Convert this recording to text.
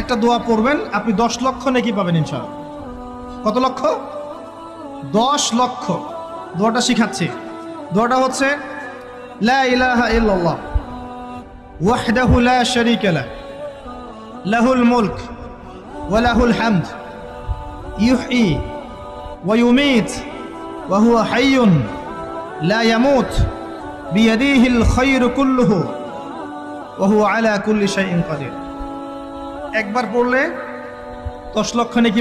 একটা দোয়া পড়বেন, আপনি 10 লক্ষ নেকি পাবেন ইনশাআল্লাহ। কত লক্ষ? 10 লক্ষ। দোয়াটা শিখাচ্ছি। দোয়াটা হচ্ছে লা ইলাহা ইল্লাল্লাহ ওয়াহদাহু লা শারীকা লাহ লাহুল মুলক ওয়া লাহুল হামদ ইউহয়ী ওয়া ইউমীত ওয়া হুয়া হাইয়্যুন লা ইয়ামুত বিয়াদিহিল খায়রু কুল্লুহু ওয়া হুয়া আলা কুল্লি শাইইন কাদির। একবার পড়লে 10 লক্ষ নেকি